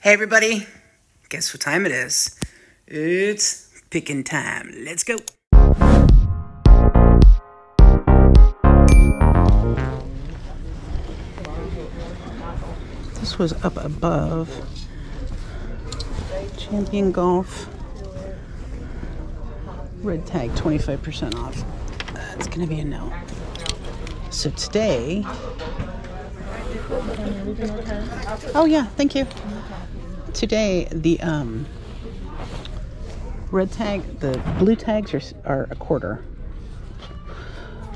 Hey everybody, guess what time it is? It's picking time. Let's go. This was up above. Champion Golf. Red tag 25% off. That's gonna be a no. So today. Oh yeah, thank you. Today the red tag, the blue tags are a quarter.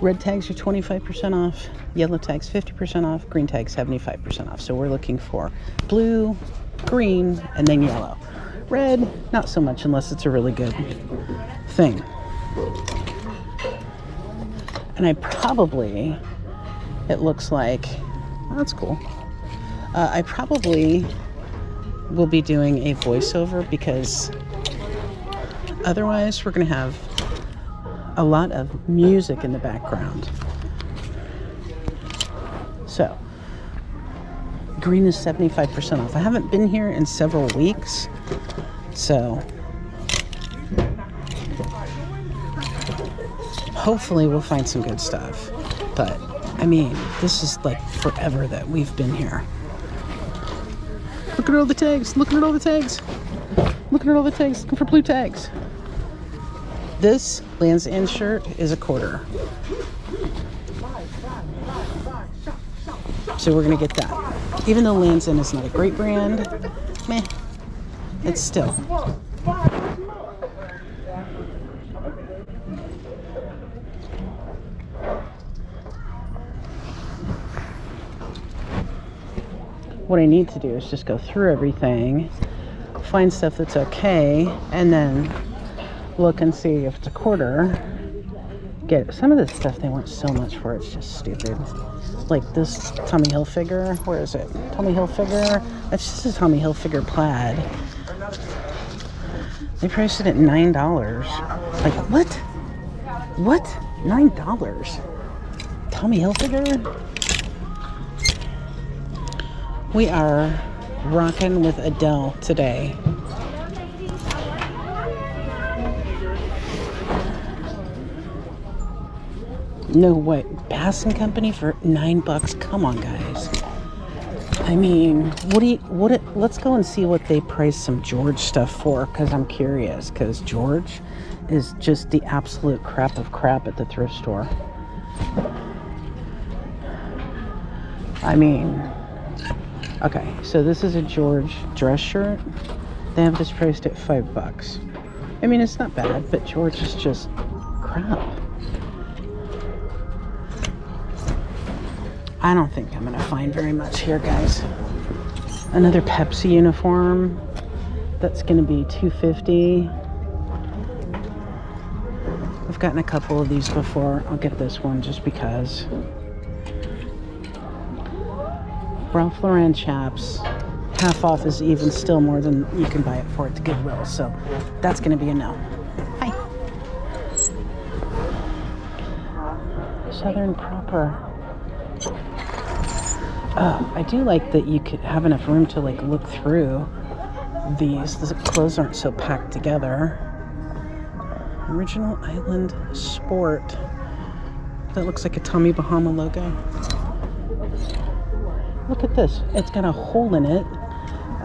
Red tags are 25% off, yellow tags 50% off, green tags 75% off. So we're looking for blue, green, and then yellow. Red, not so much unless it's a really good thing. And I probably, it looks like, oh, that's cool. I probably will be doing a voiceover because otherwise we're going to have a lot of music in the background. So, green is 75% off. I haven't been here in several weeks, so hopefully we'll find some good stuff. But, I mean, this is like forever that we've been here. Look at all the tags. Looking at all the tags. Looking at all the tags. Looking for blue tags. This Lands End shirt is a quarter. So we're going to get that. Even though Lands End is not a great brand, meh, it's still. What I need to do is just go through everything, find stuff that's okay, and then look and see if it's a quarter. Get some of this stuff they want so much for, it's just stupid. Like this Tommy Hilfiger, where is it? Tommy Hilfiger, that's just a Tommy Hilfiger plaid. They priced it at $9. Like, what? What? $9? Tommy Hilfiger? We are rocking with Adele today. No way. Bass & Company for $9? Come on, guys. I mean, let's go and see what they price some George stuff for, because I'm curious, because George is just the absolute crap of crap at the thrift store. I mean, okay, so this is a George dress shirt. They have this priced at $5. I mean, it's not bad, but George is just crap. I don't think I'm gonna find very much here, guys. Another Pepsi uniform. That's gonna be $2.50. I've gotten a couple of these before. I'll get this one just because. Ralph Lauren chaps, half off is even still more than you can buy it for at the Goodwill, so that's going to be a no. Hi. Southern Proper. Oh, I do like that you could have enough room to like look through these. The clothes aren't so packed together. Original Island Sport. That looks like a Tommy Bahama logo. Look at this. It's got a hole in it.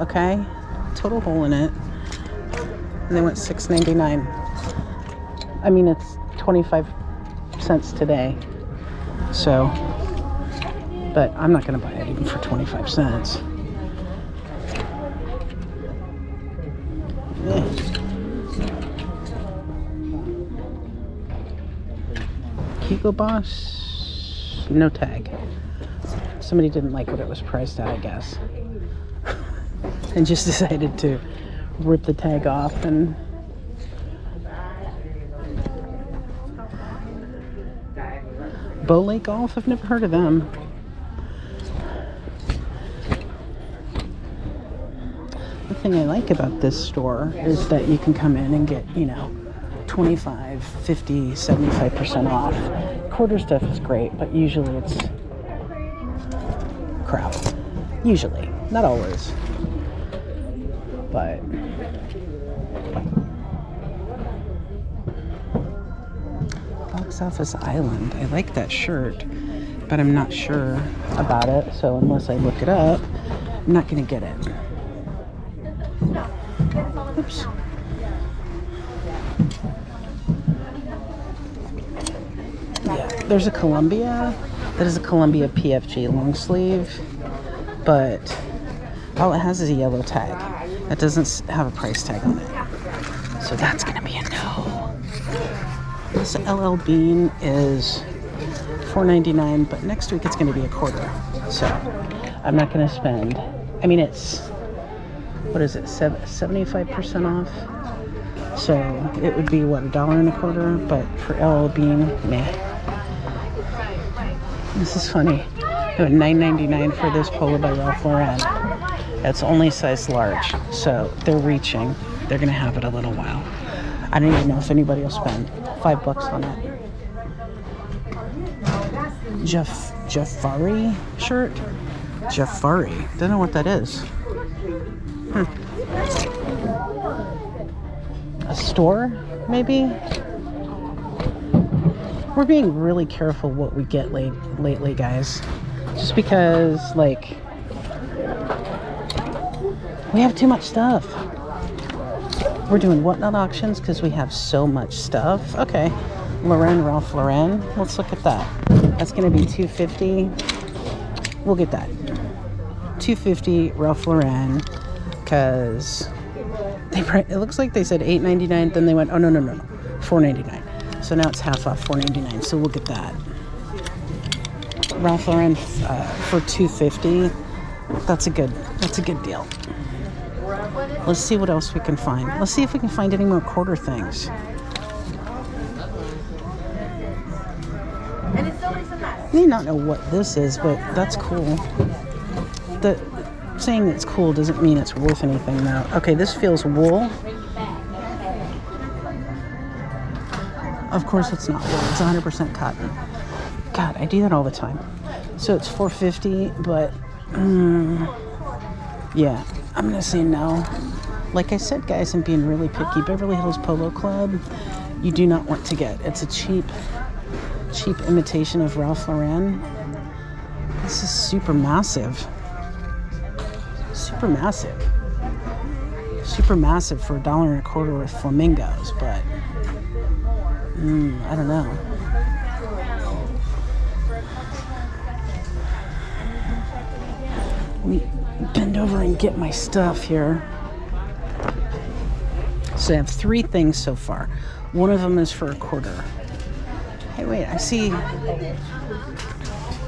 Okay? Total hole in it. And they went $6.99. I mean, it's 25 cents today. So, but I'm not going to buy it even for 25 cents. Hugo Boss. No tag. Somebody didn't like what it was priced at, I guess. And just decided to rip the tag off and Bowley Golf, I've never heard of them. The thing I like about this store is that you can come in and get, you know, 25, 50, 75% off. Quarter stuff is great, but usually it's crap. Usually, not always. But Box Office Island. I like that shirt, but I'm not sure about it. So unless I look it up, I'm not going to get it. Oops. Yeah, there's a Columbia. That is a Columbia PFG long sleeve, but all it has is a yellow tag. That doesn't have a price tag on it. So that's going to be a no. This LL Bean is $4.99, but next week it's going to be a quarter. So I'm not going to spend. I mean, it's, what is it, 75% off? So it would be, what, $1.25? But for LL Bean, meh. This is funny. $9.99 for this polo by Ralph Lauren. It's only size large, so they're reaching. They're gonna have it a little while. I don't even know if anybody will spend $5 on it. Jafari shirt? Jafari. Don't know what that is. A store, maybe? We're being really careful what we get lately, guys. Just because, like, we have too much stuff. We're doing whatnot auctions because we have so much stuff. Okay, Ralph Lauren. Let's look at that. That's going to be $250. We'll get that. $250 Ralph Lauren, because it looks like they said $8.99. Then they went, oh no, $4.99. So now it's half off, $4.99. So we'll get that. Ralph Lauren for $250. That's a good deal. Let's see what else we can find. Let's see if we can find any more quarter things. I may not know what this is, but that's cool. Saying it's cool doesn't mean it's worth anything now. Okay, this feels wool. Of course it's not wool. It's 100% cotton. God, I do that all the time. So it's $450, but yeah, I'm gonna say no. Like I said, guys, I'm being really picky. Beverly Hills Polo Club, you do not want to get. It's a cheap imitation of Ralph Lauren. This is super massive. Super massive for $1.25 with flamingos, but I don't know. Let me bend over and get my stuff here. So I have 3 things so far. One of them is for $0.25. Hey, wait, I see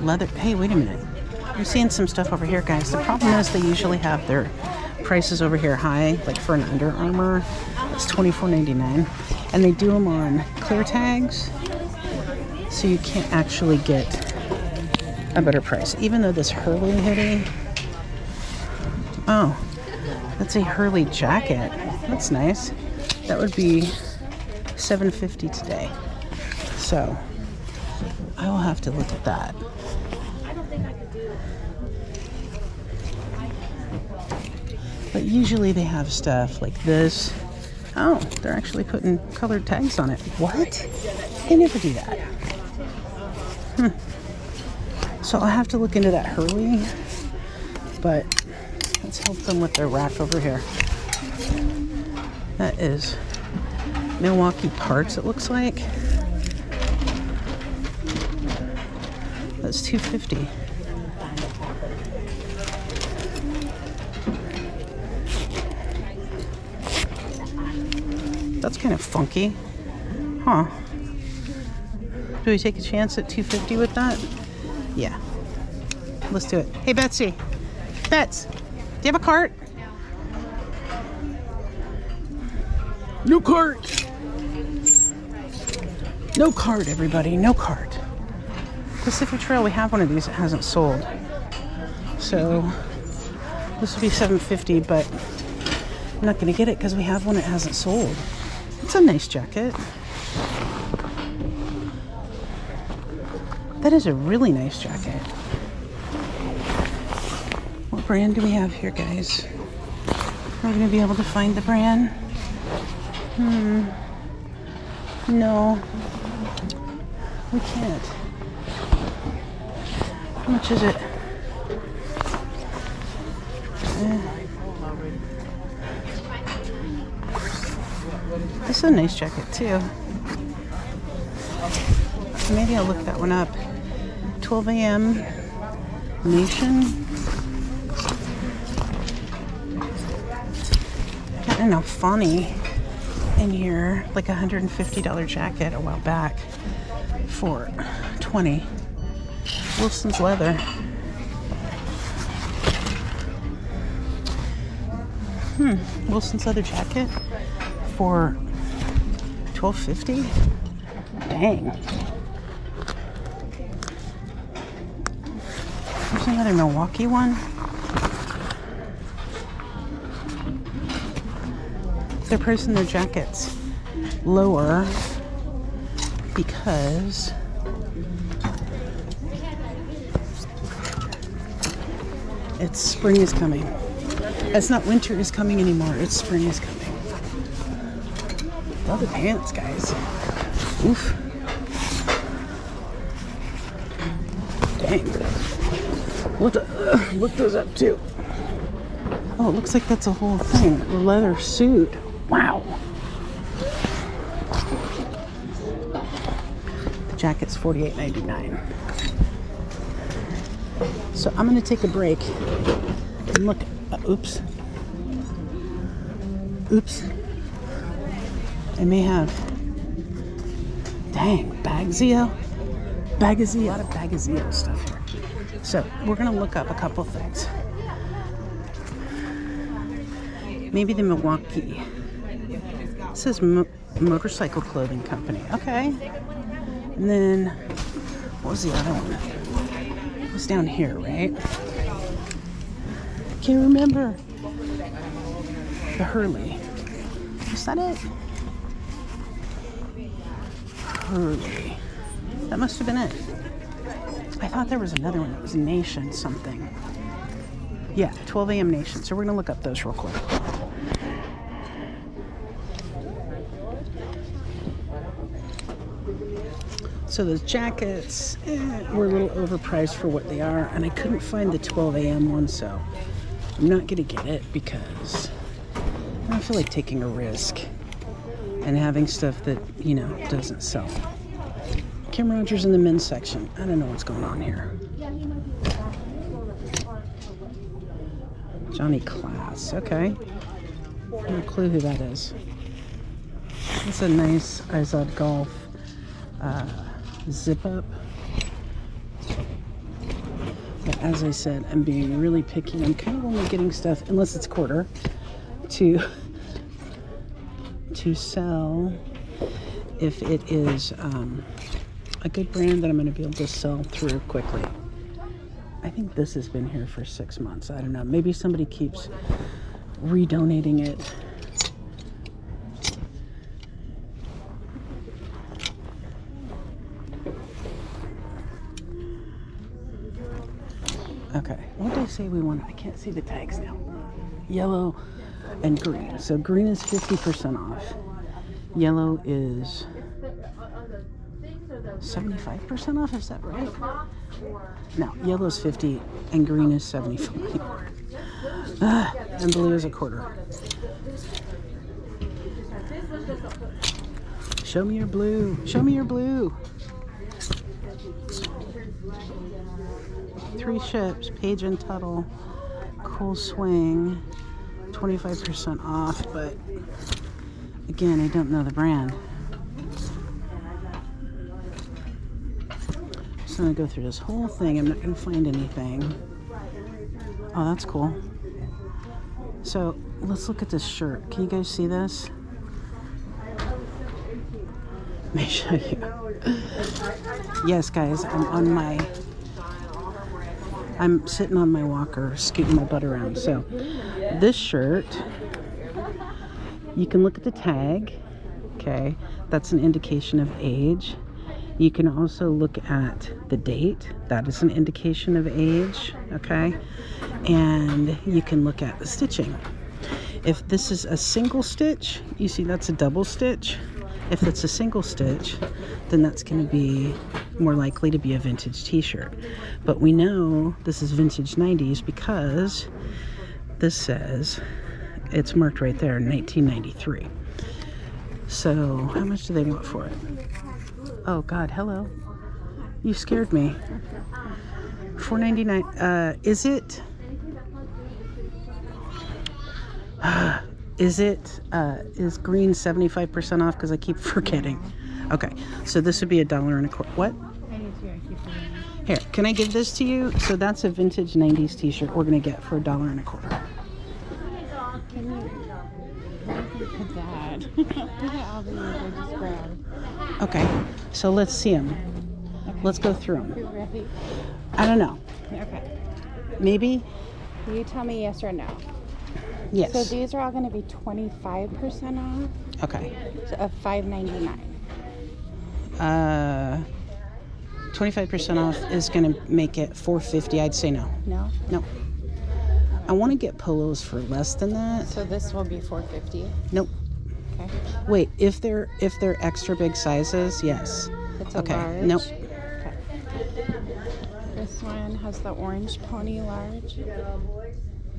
leather. Hey, wait a minute. I'm seeing some stuff over here, guys. The problem is they usually have their prices over here high, like for an Under Armour. It's $24.99. And they do them on clear tags, so you can't actually get a better price. Even though this Hurley hoodie, oh, that's a Hurley jacket. That's nice. That would be $7.50 today. So I will have to look at that. But usually they have stuff like this. Oh, they're actually putting colored tags on it. What? They never do that. So I'll have to look into that Hurley. But let's help them with their rack over here. That is Milwaukee Parts, it looks like. That's $250. That's kind of funky. Huh. Do we take a chance at $250 with that? Yeah. Let's do it. Hey, Betsy. Bets, do you have a cart? No cart. No cart, everybody. No cart. Pacific Trail, we have one of these that hasn't sold. So this will be $7.50, but I'm not going to get it because we have one that hasn't sold. It's a nice jacket. That is a really nice jacket. What brand do we have here, guys? We're going to be able to find the brand. No. We can't. How much is it? This is a nice jacket too. Maybe I'll look that one up. 12 a.m. Nation. I don't know, funny in here, like a $150 jacket a while back for $20. Wilson's leather. Wilson's leather jacket for $12.50. Dang. There's another Milwaukee one. They're pricing their jackets lower because it's spring is coming. It's not winter is coming anymore. It's spring is coming. Love the pants, guys. Oof. Dang. Look those up too. Oh, it looks like that's a whole thing. A leather suit. Wow. The jacket's $48.99. So I'm going to take a break and look. Oops. I may have. Dang, Bagzio. A lot of Bagzio stuff here. So we're going to look up a couple things. Maybe the Milwaukee. It says motorcycle clothing company. Okay. And then, what was the other one? It was down here, right? Can't remember. The Hurley. Is that it? Hurley. That must have been it. I thought there was another one that was Nation something. Yeah, 12 a.m. Nation. So we're going to look up those real quick. So those jackets were a little overpriced for what they are, and I couldn't find the 12 a.m. one, so I'm not going to get it because I don't feel like taking a risk and having stuff that, you know, doesn't sell. Kim Rogers in the men's section. I don't know what's going on here. Johnny Class. Okay. No clue who that is. It's a nice Izod Golf zip up. But as I said, I'm being really picky. I'm kind of only getting stuff, unless it's quarter, to sell if it is a good brand that I'm going to be able to sell through quickly. I think this has been here for 6 months. I don't know. Maybe somebody keeps redonating it. Okay, what did I say we want? I can't see the tags now. Yellow and green. So green is 50% off. Yellow is 75% off, is that right? No, yellow is 50 and green is 75. And blue is a quarter. Show me your blue. Show me your blue. 3 ships, Page and Tuttle, Cool Swing, 25% off, but again, I don't know the brand. So I'm going to go through this whole thing. I'm not going to find anything. Oh, that's cool. So let's look at this shirt. Can you guys see this? Let me show you. Yes, guys, I'm sitting on my walker, scooting my butt around. So this shirt, you can look at the tag, okay? That's an indication of age. You can also look at the date. That is an indication of age, okay? And you can look at the stitching. If this is a single stitch, you see that's a double stitch. If it's a single stitch, then that's going to be more likely to be a vintage t-shirt. But we know this is vintage 90s because this says it's marked right there, 1993. So how much do they want for it? Oh God, hello. You scared me. $4.99. Is it is green 75% off? Because I keep forgetting. Okay, so this would be $1.25. What? I need to. I keep forgetting. Here, can I give this to you? So that's a vintage 90s t-shirt we're gonna get for $1.25. Can you put that? Look at all these I just grabbed. Okay, so let's see them. Okay. Let's go through them. You ready? I don't know. Okay. Maybe? You tell me yes or no. Yes. So these are all going to be 25% off. Okay. So of $5.99. 25% off is going to make it $4.50. I'd say no. No? No. I want to get polos for less than that. So this will be $4.50. Nope. Okay. Wait, if they're extra big sizes, yes. It's a Okay. large. Nope. Okay. This one has the orange pony large.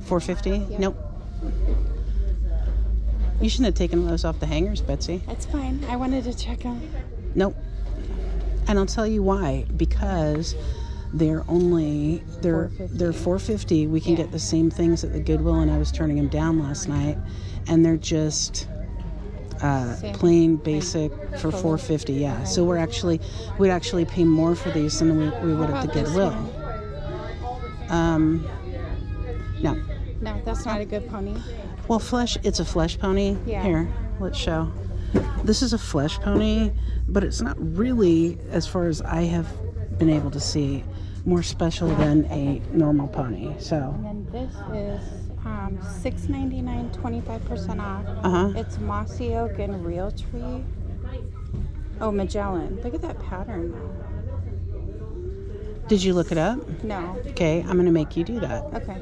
$4.50? Yeah. Nope. You shouldn't have taken those off the hangers, Betsy. It's fine. I wanted to check them. Nope. And I'll tell you why. Because they're $4.50. We can get the same things at the Goodwill, and I was turning them down last night, and they're just plain basic for $4.50. Yeah. Okay. So we'd actually pay more for these than we would at the Goodwill. No. No, that's not a good pony. Well, it's a flesh pony. Yeah. Here, let's show. This is a flesh pony, but it's not really, as far as I have been able to see, more special than a normal pony. So. And then this is $6.99, 25% off. It's mossy oak and real tree. Oh, Magellan. Look at that pattern. Did you look it up? No. Okay, I'm going to make you do that. Okay.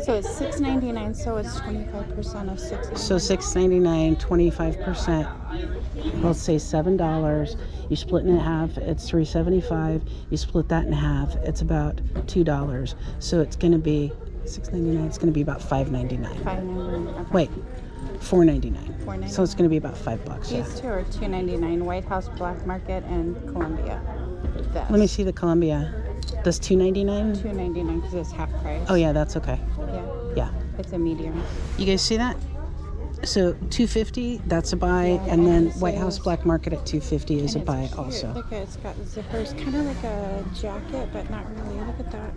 So it's $6.99, so it's 25% of $6.99. So $6.99, 25%. Let's say $7. You split it in half, it's $3.75. You split that in half, it's about $2. So it's going to be $6.99. It's going to be about $5.99. $5.99. Okay. Wait, $4.99. $4.99. So it's going to be about $5. Yeah. These two are $2.99. White House Black Market and Columbia. This. Let me see the Columbia. This $2.99? $2.99 because it's half price. Oh yeah, that's okay. Yeah. Yeah. It's a medium. You guys see that? So $2.50, that's a buy, Yeah, and then it White House says- Black Market at $2.50 is a And buy it's cute. also. Look, it's got zippers, kind of like a jacket, but not really. Look at that.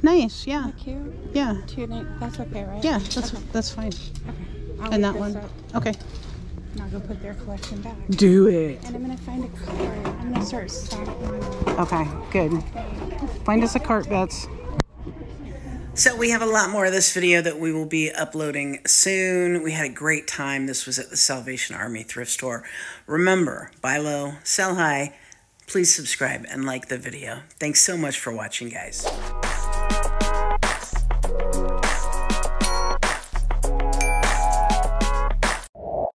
Nice, yeah, Isn't that cute? yeah, That's okay, right? yeah. Okay. That's fine. Okay. I'll And look that this one, up, okay. and I'll go put their collection back. Do it. And I'm gonna find a card. I'm gonna start stocking. Okay, good. Find us a cart, Bets. So we have a lot more of this video that we will be uploading soon. We had a great time. This was at the Salvation Army thrift store. Remember, buy low, sell high. Please subscribe and like the video. Thanks so much for watching, guys.